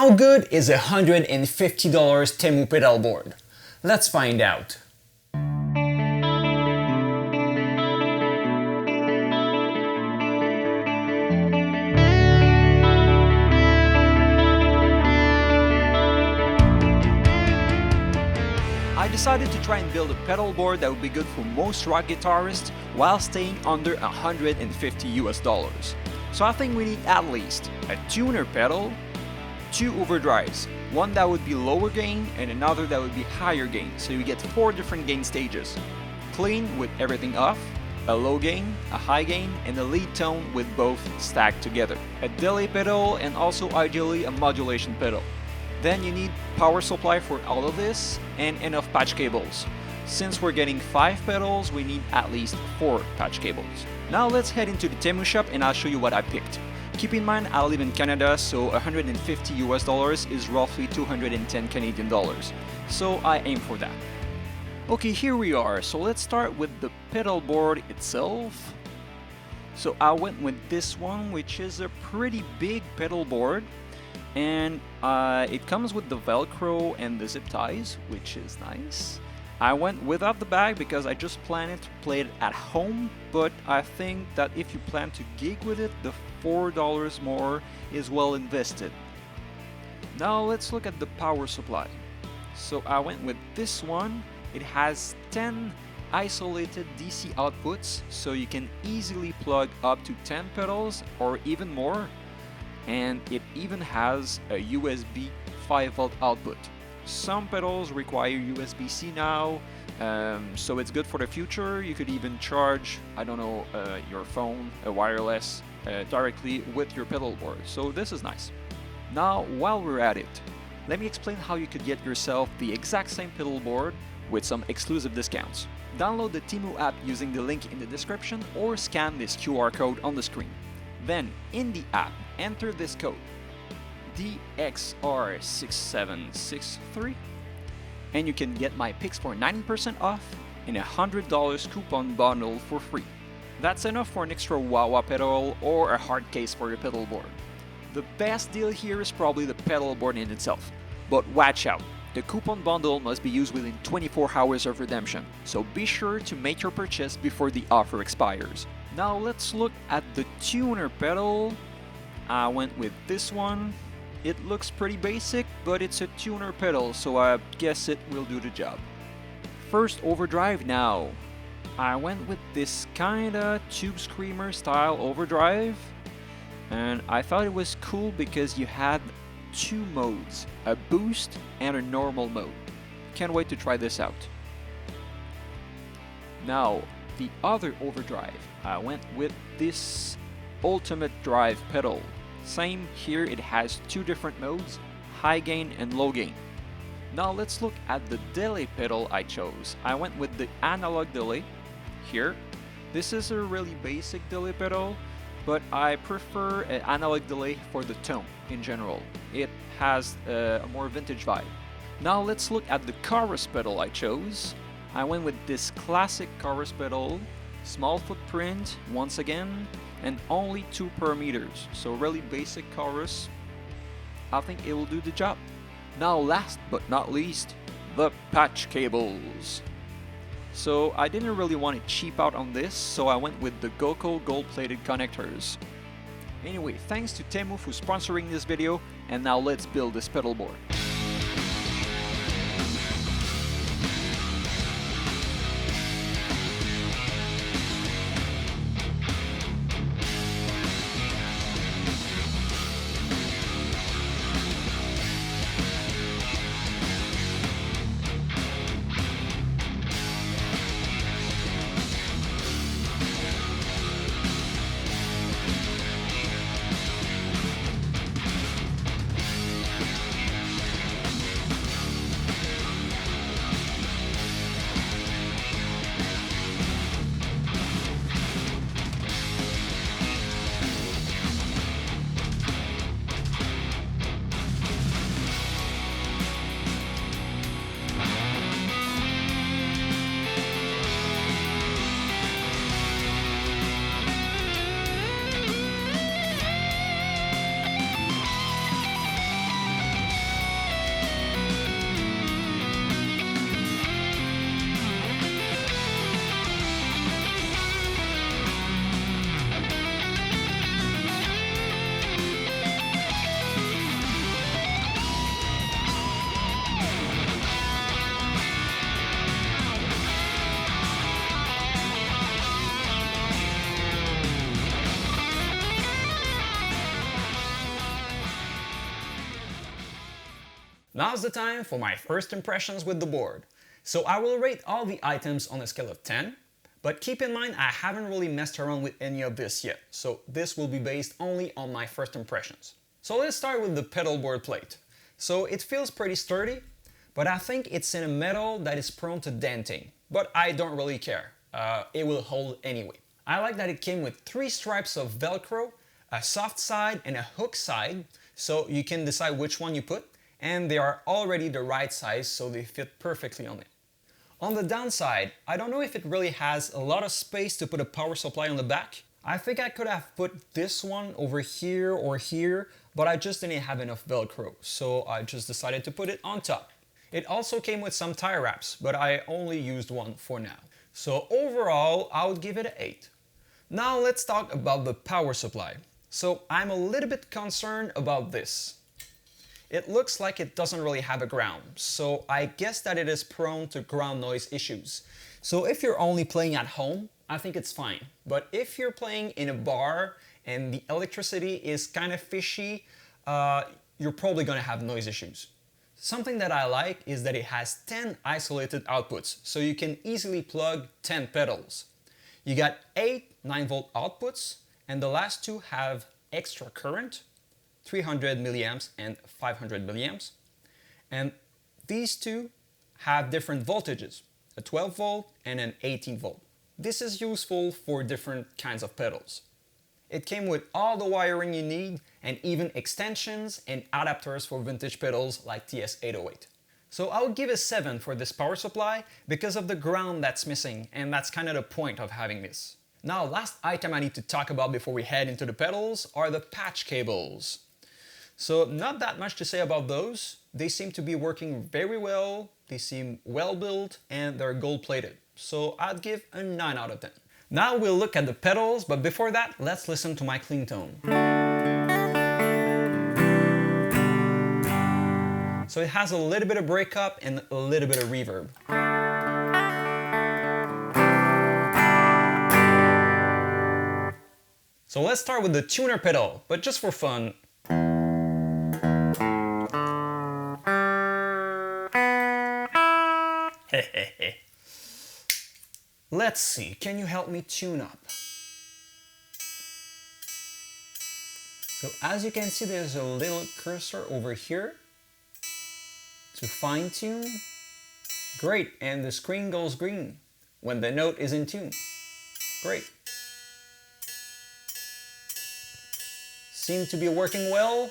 how good is a $150 Temu Pedalboard? Let's find out. I decided to try and build a pedal board that would be good for most rock guitarists while staying under $150. So I think we need at least a tuner pedal, 2 overdrives, one that would be lower gain and another that would be higher gain, so you get 4 different gain stages. Clean with everything off, a low gain, a high gain, and a lead tone with both stacked together. A delay pedal and also ideally a modulation pedal. Then you need power supply for all of this and enough patch cables. Since we're getting 5 pedals, we need at least 4 patch cables. Now let's head into the Temu shop and I'll show you what I picked. Keep in mind I live in Canada, so $150 is roughly 210 Canadian dollars. So I aim for that. Okay, here we are. So let's start with the pedal board itself. So I went with this one, which is a pretty big pedal board. And it comes with the Velcro and the zip ties, which is nice. I went without the bag because I just planned to play it at home, but I think that if you plan to gig with it, the $4 more is well invested. Now let's look at the power supply. So I went with this one. It has 10 isolated DC outputs, so you can easily plug up to 10 pedals or even more. And it even has a USB 5V output. Some pedals require USB-C now, so it's good for the future. You could even charge, I don't know, your phone, a wireless, directly with your pedal board. So this is nice. Now, while we're at it, let me explain how you could get yourself the exact same pedal board with some exclusive discounts. Download the Temu app using the link in the description or scan this QR code on the screen. Then, in the app, enter this code, DXR6763, and you can get my picks for 90% off and a $100 coupon bundle for free. That's enough for an extra wah-wah pedal or a hard case for your pedal board. The best deal here is probably the pedal board in itself, but watch out. The coupon bundle must be used within 24 hours of redemption, so be sure to make your purchase before the offer expires. Now let's look at the tuner pedal. I went with this one. It looks pretty basic, but it's a tuner pedal, so I guess it will do the job. First overdrive now. I went with this kinda tube screamer style overdrive, and I thought it was cool because you had 2 modes, a boost and a normal mode. Can't wait to try this out. Now, the other overdrive, I went with this ultimate drive pedal. Same here, it has 2 different modes, high gain and low gain. Now let's look at the delay pedal I chose. I went with the analog delay here. This is a really basic delay pedal, but I prefer an analog delay for the tone in general. It has a more vintage vibe. Now let's look at the chorus pedal I chose. I went with this classic chorus pedal, small footprint once again, and only 2 parameters, so really basic chorus. I think it will do the job. Now last but not least, the patch cables. So I didn't really want to cheap out on this, so I went with the GoCo gold-plated connectors. Anyway, thanks to Temu for sponsoring this video, and now let's build this pedal board. Now's the time for my first impressions with the board. So I will rate all the items on a scale of 10, but keep in mind I haven't really messed around with any of this yet, so this will be based only on my first impressions. So let's start with the pedal board plate. So it feels pretty sturdy, but I think it's in a metal that is prone to denting, but I don't really care. It will hold anyway. I like that it came with 3 stripes of Velcro, a soft side and a hook side, so you can decide which one you put, and they are already the right size, so they fit perfectly on it. On the downside, I don't know if it really has a lot of space to put a power supply on the back. I think I could have put this one over here or here, but I just didn't have enough Velcro, so I just decided to put it on top. It also came with some tie wraps, but I only used one for now. So overall, I would give it an 8. Now let's talk about the power supply. So I'm a little bit concerned about this. It looks like it doesn't really have a ground, so I guess that it is prone to ground noise issues. So if you're only playing at home, I think it's fine. But if you're playing in a bar and the electricity is kind of fishy, you're probably gonna have noise issues. Something that I like is that it has 10 isolated outputs, so you can easily plug 10 pedals. You got 8 9-volt outputs, and the last 2 have extra current, 300 milliamps and 500 milliamps. And these 2 have different voltages, a 12 volt and an 18 volt. This is useful for different kinds of pedals. It came with all the wiring you need and even extensions and adapters for vintage pedals like TS808. So I would give a 7 for this power supply because of the ground that's missing, and that's kind of the point of having this. Now, last item I need to talk about before we head into the pedals are the patch cables. So not that much to say about those. They seem to be working very well, they seem well built, and they're gold plated. So I'd give a 9 out of 10. Now we'll look at the pedals, but before that, let's listen to my clean tone. So it has a little bit of breakup and a little bit of reverb. So let's start with the tuner pedal, but just for fun. Let's see, can you help me tune up? So as you can see, there's a little cursor over here to fine tune. Great, and the screen goes green when the note is in tune. Great. Seem to be working well.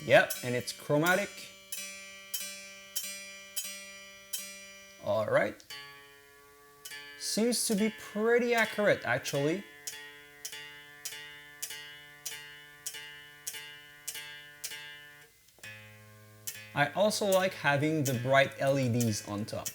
Yep, and it's chromatic. Alright. Seems to be pretty accurate actually. I also like having the bright LEDs on top.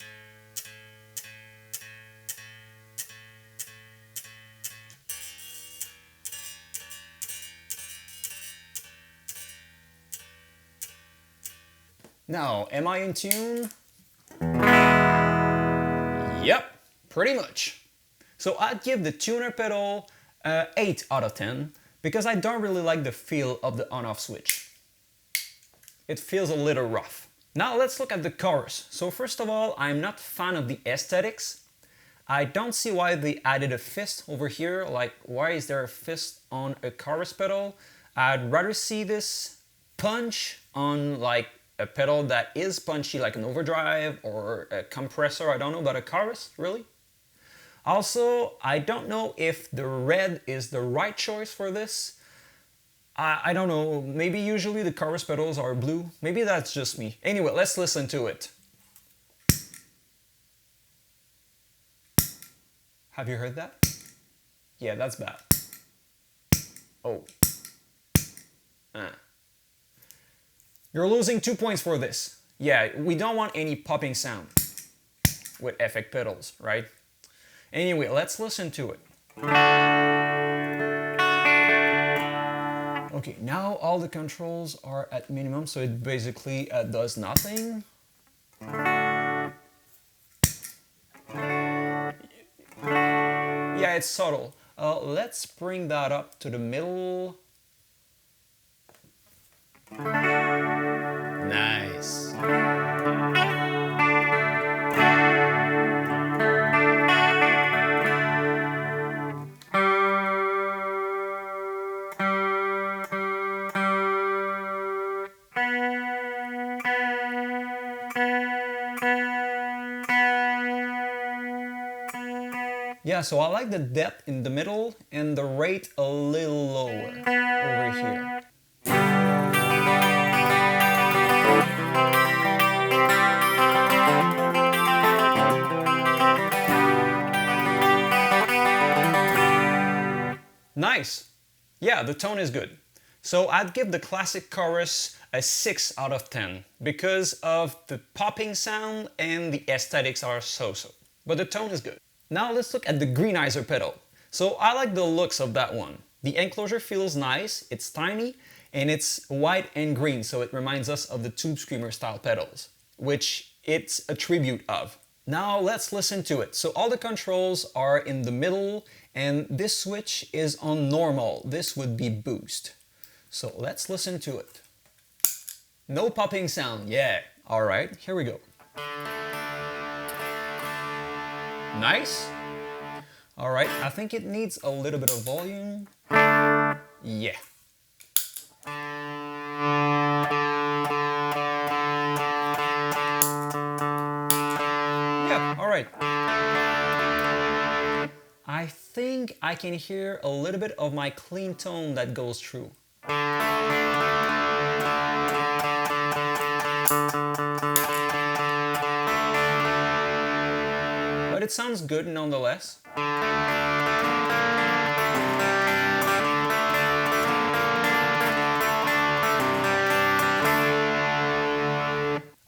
Now, am I in tune? Yep, pretty much. So I'd give the tuner pedal 8 out of 10 because I don't really like the feel of the on-off switch. It feels a little rough. Now let's look at the chorus. So first of all, I'm not a fan of the aesthetics. I don't see why they added a fist over here. Like, why is there a fist on a chorus pedal? I'd rather see this punch on like a pedal that is punchy, like an overdrive or a compressor. I don't know, but a chorus, really? Also, I don't know if the red is the right choice for this. I don't know, maybe usually the chorus pedals are blue. Maybe that's just me. Anyway, let's listen to it. Have you heard that? Yeah, that's bad. Oh. You're losing 2 points for this. Yeah, we don't want any popping sound with effect pedals, right? Anyway, let's listen to it. Okay, now all the controls are at minimum, so it basically does nothing. Yeah, it's subtle. Let's bring that up to the middle. Nice. Yeah, so I like the depth in the middle and the rate a little lower over here. Nice. Yeah, the tone is good. So I'd give the classic chorus a 6 out of 10 because of the popping sound and the aesthetics are so-so. But the tone is good. Now let's look at the Greenizer pedal. So I like the looks of that one. The enclosure feels nice, it's tiny, and it's white and green, so it reminds us of the Tube Screamer style pedals, which it's a tribute of. Now let's listen to it. So all the controls are in the middle, and this switch is on normal. This would be boost. So let's listen to it. No popping sound, yeah. All right, here we go. Nice. All right, I think it needs a little bit of volume. Yeah. Yeah, all right. I think I can hear a little bit of my clean tone that goes through. But it sounds good nonetheless.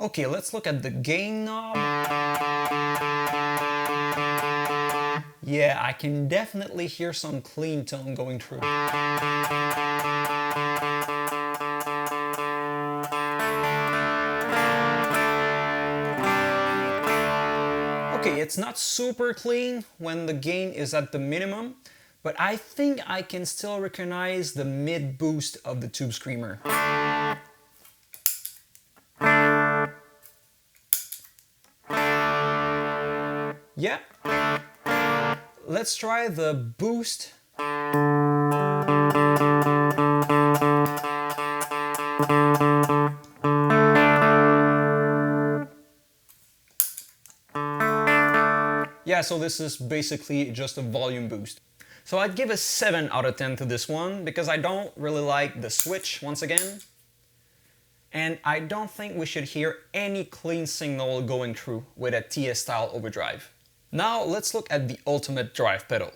Okay, let's look at the gain knob. Yeah, I can definitely hear some clean tone going through. Okay, it's not super clean when the gain is at the minimum, but I think I can still recognize the mid boost of the Tube Screamer. Yeah. Let's try the boost. Yeah, so this is basically just a volume boost. So I'd give a 7 out of 10 to this one because I don't really like the switch once again. And I don't think we should hear any clean signal going through with a TS style overdrive. Now let's look at the ultimate drive pedal.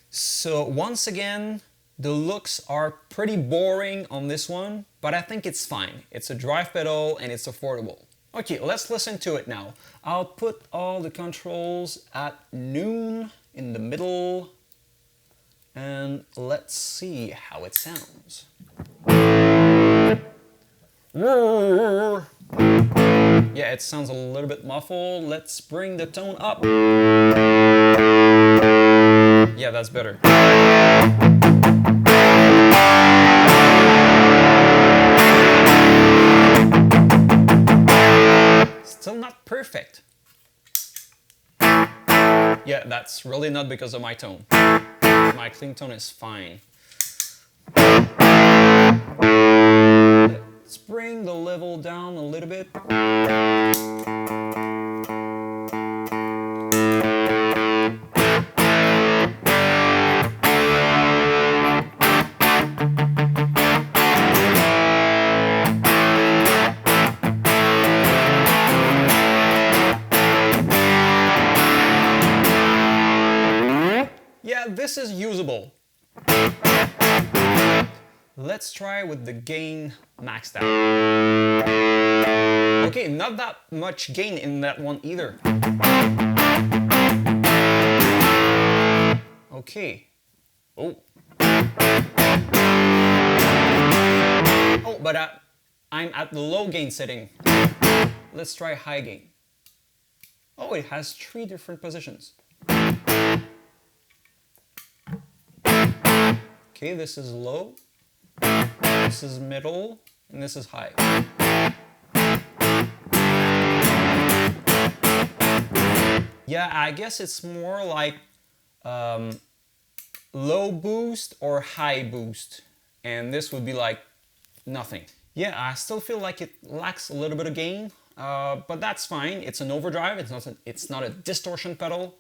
So once again, the looks are pretty boring on this one, but I think it's fine. It's a drive pedal and it's affordable. Okay, let's listen to it now. I'll put all the controls at noon in the middle and let's see how it sounds. Yeah, it sounds a little bit muffled. Let's bring the tone up. Yeah, that's better. Still not perfect. Yeah, that's really not because of my tone. My clean tone is fine. Let's bring the level down a little bit. Yeah, this is usable. Let's try with the gain maxed out. Okay, not that much gain in that one either. Okay. Oh. Oh, but I'm at the low gain setting. Let's try high gain. Oh, it has 3 different positions. Okay, this is low. This is middle, and this is high. Yeah, I guess it's more like low boost or high boost, and this would be like nothing. Yeah, I still feel like it lacks a little bit of gain, but that's fine. It's an overdrive, it's not a distortion pedal.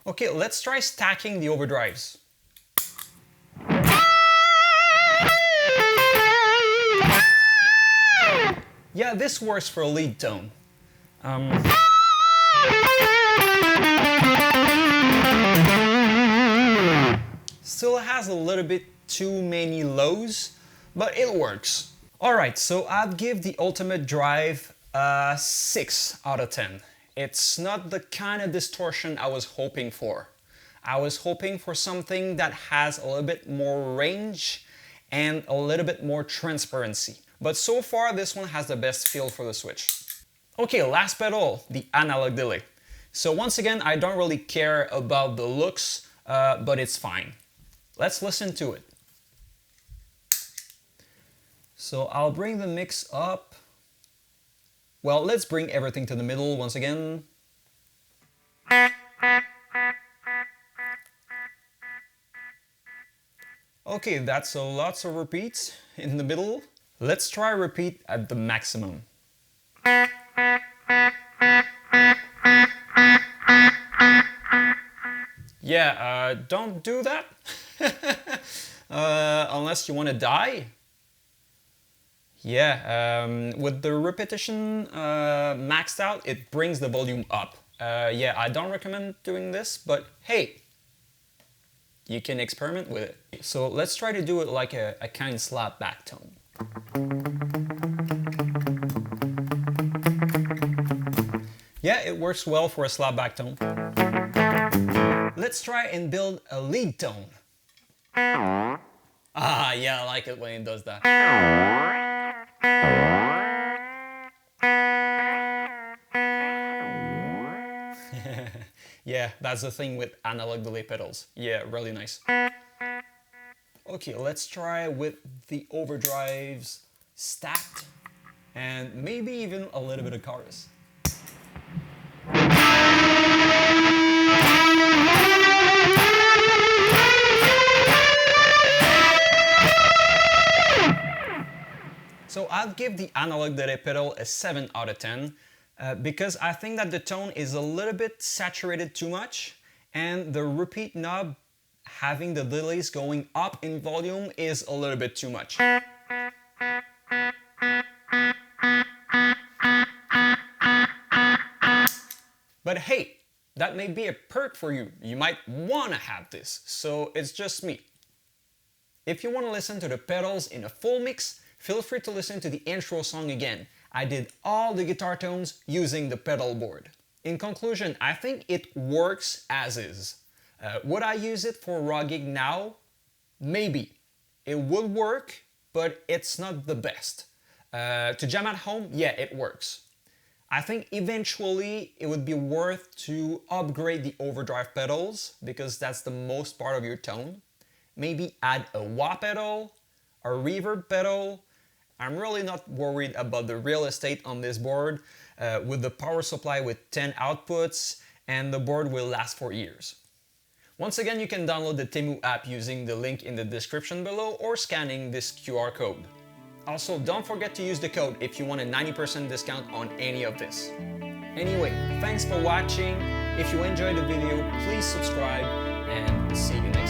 Okay, let's try stacking the overdrives. Yeah, this works for a lead tone. Still has a little bit too many lows, but it works. Alright, so I'd give the Ultimate Drive a 6 out of 10. It's not the kind of distortion I was hoping for. I was hoping for something that has a little bit more range and a little bit more transparency. But so far, this one has the best feel for the switch. Okay, last pedal, the analog delay. So once again, I don't really care about the looks, but it's fine. Let's listen to it. So I'll bring the mix up. Well, let's bring everything to the middle once again. Okay, that's lots of repeats in the middle. Let's try repeat at the maximum. Yeah, don't do that. Unless you want to die. Yeah, with the repetition maxed out, it brings the volume up. Yeah, I don't recommend doing this, but hey, you can experiment with it. So let's try to do it like a kind of slap back tone. Yeah, it works well for a slap back tone. Let's try and build a lead tone. Ah, yeah, I like it when it does that. Yeah, that's the thing with analog delay pedals. Yeah, really nice. Okay, let's try with the overdrives stacked and maybe even a little bit of chorus. So I'll give the analog delay pedal a 7 out of 10 because I think that the tone is a little bit saturated too much, and the repeat knob having the delays going up in volume is a little bit too much. But hey, that may be a perk for you. You might want to have this, so it's just me. If you want to listen to the pedals in a full mix, feel free to listen to the intro song again. I did all the guitar tones using the pedal board. In conclusion, I think it works as is. Would I use it for raw gig now? Maybe. It would work, but it's not the best. To jam at home, yeah, it works. I think eventually it would be worth to upgrade the overdrive pedals because that's the most part of your tone. Maybe add a wah pedal, a reverb pedal. I'm really not worried about the real estate on this board with the power supply with 10 outputs, and the board will last for years. Once again, you can download the Temu app using the link in the description below or scanning this QR code. Also, don't forget to use the code if you want a 90% discount on any of this. Anyway, thanks for watching. If you enjoyed the video, please subscribe and see you next time.